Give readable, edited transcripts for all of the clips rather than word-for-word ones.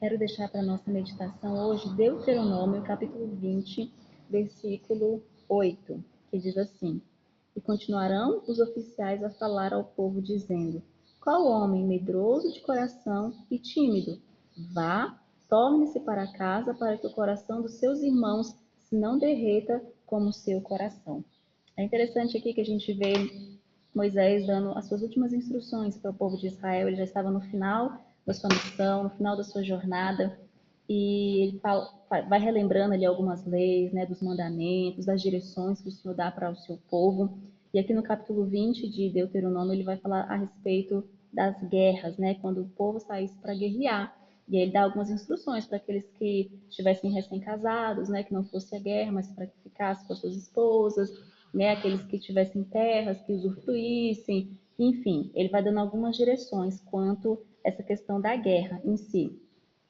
Quero deixar para a nossa meditação hoje Deuteronômio, capítulo 20, versículo 8, que diz assim: E continuarão os oficiais a falar ao povo, dizendo: Qual homem medroso de coração e tímido? Vá, torne-se para casa, para que o coração dos seus irmãos se não derreta como o seu coração. É interessante aqui que a gente vê Moisés dando as suas últimas instruções para o povo de Israel. Ele já estava no final da sua missão, no final da sua jornada, e ele vai relembrando ali algumas leis, né, dos mandamentos, das direções que o Senhor dá para o seu povo. E aqui no capítulo 20 de Deuteronômio, ele vai falar a respeito das guerras, né, quando o povo saísse para guerrear. E aí ele dá algumas instruções para aqueles que estivessem recém-casados, né, que não fosse a guerra, mas para que ficassem com as suas esposas, né, aqueles que tivessem terras, que usufruíssem, enfim, ele vai dando algumas direções quanto a essa questão da guerra em si.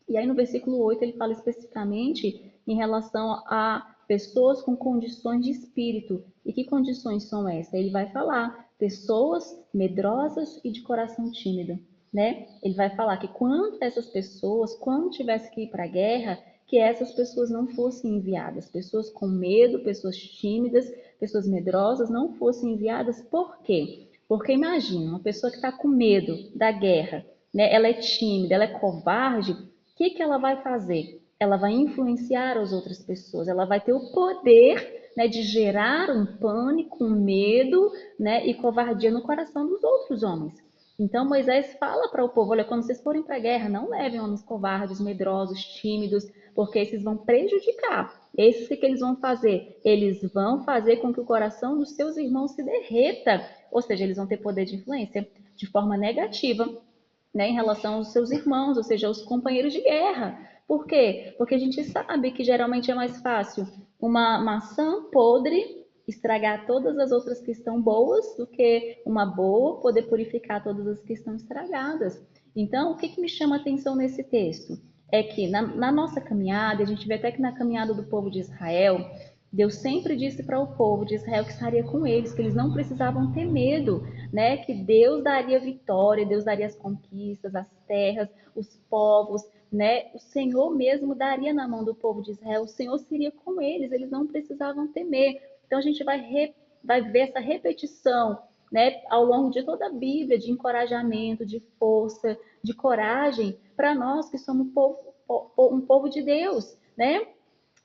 E aí no versículo 8 ele fala especificamente em relação a pessoas com condições de espírito. E que condições são essas? Ele vai falar pessoas medrosas e de coração tímido, né? Ele vai falar que quando essas pessoas, quando tivesse que ir para a guerra, que essas pessoas não fossem enviadas. Pessoas com medo, pessoas tímidas, pessoas medrosas não fossem enviadas. Por quê? Porque imagina, uma pessoa que está com medo da guerra, né? Ela é tímida, ela é covarde, que ela vai fazer? Ela vai influenciar as outras pessoas, ela vai ter o poder, né, de gerar um pânico, um medo, né, e covardia no coração dos outros homens. Então Moisés fala para o povo: olha, quando vocês forem para a guerra, não levem homens covardes, medrosos, tímidos, porque esses vão prejudicar. Esses que eles vão fazer? Eles vão fazer com que o coração dos seus irmãos se derreta, ou seja, eles vão ter poder de influência de forma negativa, né, em relação aos seus irmãos, ou seja, aos companheiros de guerra. Por quê? Porque a gente sabe que geralmente é mais fácil uma maçã podre estragar todas as outras que estão boas do que uma boa poder purificar todas as que estão estragadas. Então, o que me chama a atenção nesse texto? É que na nossa caminhada, a gente vê até que na caminhada do povo de Israel, Deus sempre disse para o povo de Israel que estaria com eles, que eles não precisavam ter medo, né? Que Deus daria vitória, Deus daria as conquistas, as terras, os povos, né? O Senhor mesmo daria na mão do povo de Israel, o Senhor seria com eles não precisavam temer. Então a gente vai ver essa repetição, né, ao longo de toda a Bíblia, de encorajamento, de força, de coragem, para nós que somos um povo de Deus, né?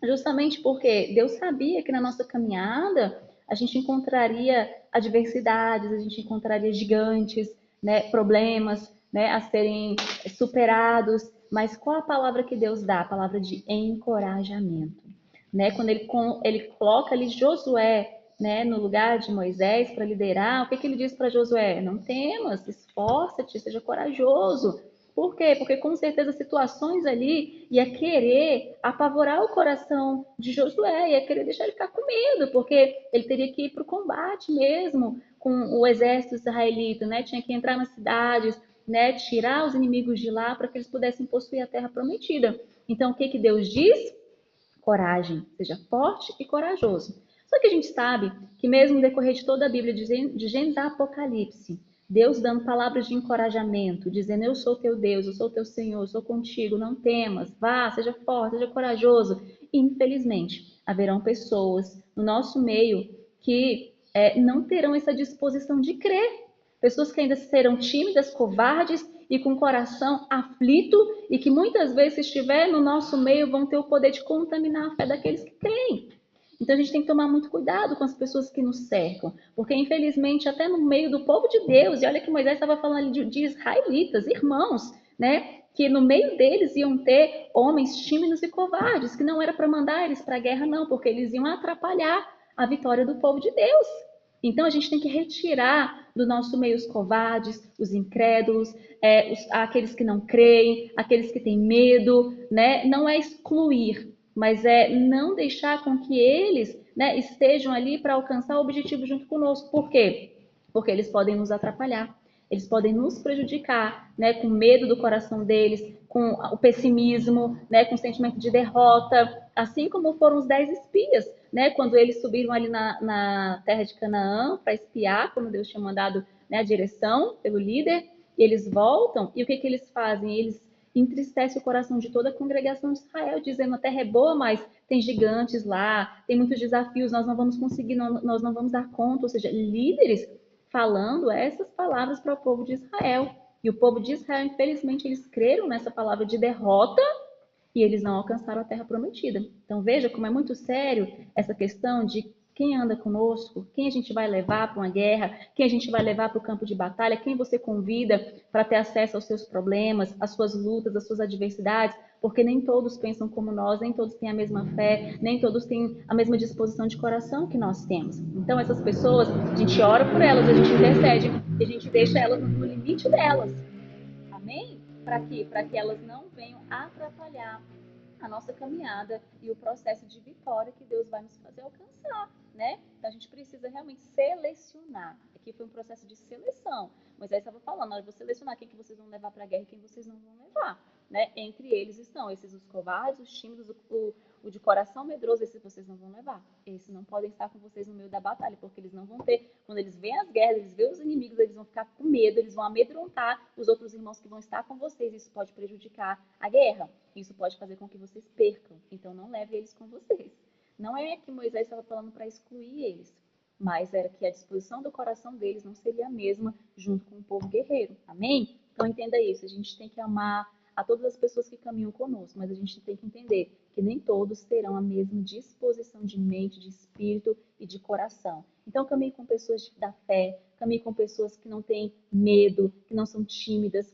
Justamente porque Deus sabia que na nossa caminhada a gente encontraria adversidades, a gente encontraria gigantes, né, problemas, né, a serem superados. Mas qual a palavra que Deus dá? A palavra de encorajamento, né? Quando ele coloca ali Josué, né, no lugar de Moisés para liderar, o que ele diz para Josué? Não temas, esforça-te, seja corajoso. Por quê? Porque com certeza situações ali ia querer apavorar o coração de Josué, ia querer deixar ele ficar com medo, porque ele teria que ir para o combate mesmo com o exército israelita, né? Tinha que entrar nas cidades, né? Tirar os inimigos de lá para que eles pudessem possuir a terra prometida. Então, o que Deus diz? Coragem, seja forte e corajoso. Só que a gente sabe que mesmo no decorrer de toda a Bíblia, de Gênesis a Apocalipse, Deus dando palavras de encorajamento, dizendo: eu sou teu Deus, eu sou teu Senhor, eu sou contigo, não temas, vá, seja forte, seja corajoso. E, infelizmente, haverão pessoas no nosso meio que não terão essa disposição de crer. Pessoas que ainda serão tímidas, covardes e com o coração aflito e que muitas vezes, se estiver no nosso meio, vão ter o poder de contaminar a fé daqueles que creem. Então a gente tem que tomar muito cuidado com as pessoas que nos cercam, porque infelizmente até no meio do povo de Deus, e olha que Moisés estava falando ali de israelitas, irmãos, né? Que no meio deles iam ter homens tímidos e covardes, que não era para mandar eles para a guerra, não, porque eles iam atrapalhar a vitória do povo de Deus. Então a gente tem que retirar do nosso meio os covardes, os incrédulos, aqueles que não creem, aqueles que têm medo, né? Não é excluir, mas é não deixar com que eles, né, estejam ali para alcançar o objetivo junto conosco. Por quê? Porque eles podem nos atrapalhar, eles podem nos prejudicar, né, com medo do coração deles, com o pessimismo, né, com o sentimento de derrota, assim como foram os 10 espias, né, quando eles subiram ali na terra de Canaã para espiar, como Deus tinha mandado, né, a direção pelo líder, e eles voltam, e o que eles fazem? Eles entristece o coração de toda a congregação de Israel, dizendo: a terra é boa, mas tem gigantes lá, tem muitos desafios, nós não vamos conseguir, nós não vamos dar conta. Ou seja, líderes falando essas palavras para o povo de Israel. E o povo de Israel, infelizmente, eles creram nessa palavra de derrota e eles não alcançaram a terra prometida. Então veja como é muito sério essa questão de quem anda conosco, quem a gente vai levar para uma guerra, quem a gente vai levar para o campo de batalha, quem você convida para ter acesso aos seus problemas, às suas lutas, às suas adversidades, porque nem todos pensam como nós, nem todos têm a mesma fé, nem todos têm a mesma disposição de coração que nós temos. Então essas pessoas, a gente ora por elas, a gente intercede, e a gente deixa elas no limite delas. Amém? Para quê? Para que elas não venham atrapalhar a nossa caminhada e o processo de vitória que Deus vai nos fazer alcançar, né? Então a gente precisa realmente selecionar. Aqui foi um processo de seleção. Moisés estava falando: olha, eu vou selecionar quem que vocês vão levar para a guerra e quem vocês não vão levar, né? Entre eles estão esses os covardes, os tímidos, o de coração medroso, esses vocês não vão levar. Esses não podem estar com vocês no meio da batalha, porque eles não vão ter, quando eles veem as guerras, eles veem os inimigos, eles vão ficar com medo, eles vão amedrontar os outros irmãos que vão estar com vocês. Isso pode prejudicar a guerra. Isso pode fazer com que vocês percam. Então não leve eles com vocês. Não é que Moisés estava falando para excluir eles, mas era que a disposição do coração deles não seria a mesma junto com o povo guerreiro. Amém? Então entenda isso. A gente tem que amar a todas as pessoas que caminham conosco, mas a gente tem que entender que nem todos terão a mesma disposição de mente, de espírito e de coração. Então caminhe com pessoas da fé, caminhe com pessoas que não têm medo, que não são tímidas,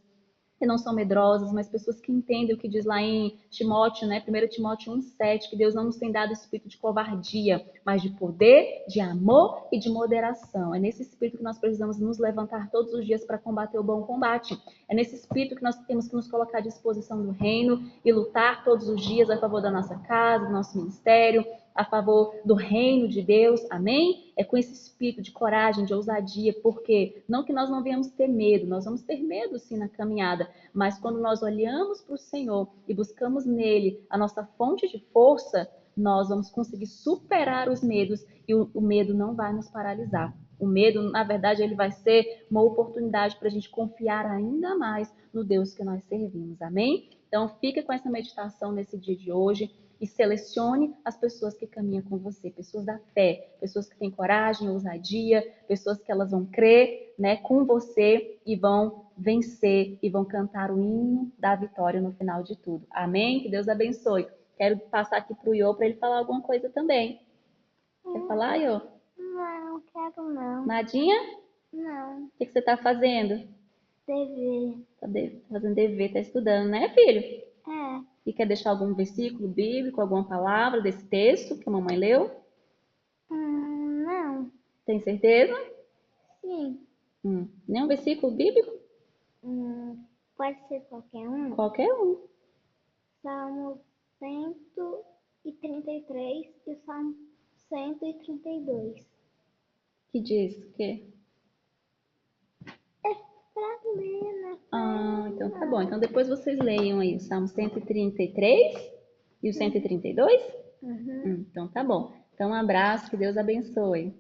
que não são medrosas, mas pessoas que entendem o que diz lá em Timóteo, né? 1 Timóteo 1,7, que Deus não nos tem dado espírito de covardia, mas de poder, de amor e de moderação. É nesse espírito que nós precisamos nos levantar todos os dias para combater o bom combate. É nesse espírito que nós temos que nos colocar à disposição do reino e lutar todos os dias a favor da nossa casa, do nosso ministério, a favor do reino de Deus, amém? É com esse espírito de coragem, de ousadia, porque não que nós não venhamos ter medo, nós vamos ter medo sim na caminhada, mas quando nós olhamos para o Senhor e buscamos nele a nossa fonte de força, nós vamos conseguir superar os medos e o medo não vai nos paralisar. O medo, na verdade, ele vai ser uma oportunidade para a gente confiar ainda mais no Deus que nós servimos, amém? Então, fica com essa meditação nesse dia de hoje e selecione as pessoas que caminham com você, pessoas da fé, pessoas que têm coragem, ousadia, pessoas que elas vão crer, né, com você e vão vencer e vão cantar o hino da vitória no final de tudo. Amém? Que Deus abençoe. Quero passar aqui para o Iô para ele falar alguma coisa também. Quer falar, Iô? Não, quero não. Nadinha? Não. O que você está fazendo? Dever. Tá fazendo dever, tá estudando, né, filho? É. E quer deixar algum versículo bíblico, alguma palavra desse texto que a mamãe leu? Não. Tem certeza? Sim. Nenhum versículo bíblico? Pode ser qualquer um. Qualquer um. Salmo 133 e o Salmo 132. Que diz o quê? É pra ler, né? Então tá bom. Então depois vocês leiam aí o Salmo 133 e o 132? Uhum. Então tá bom. Então um abraço, que Deus abençoe.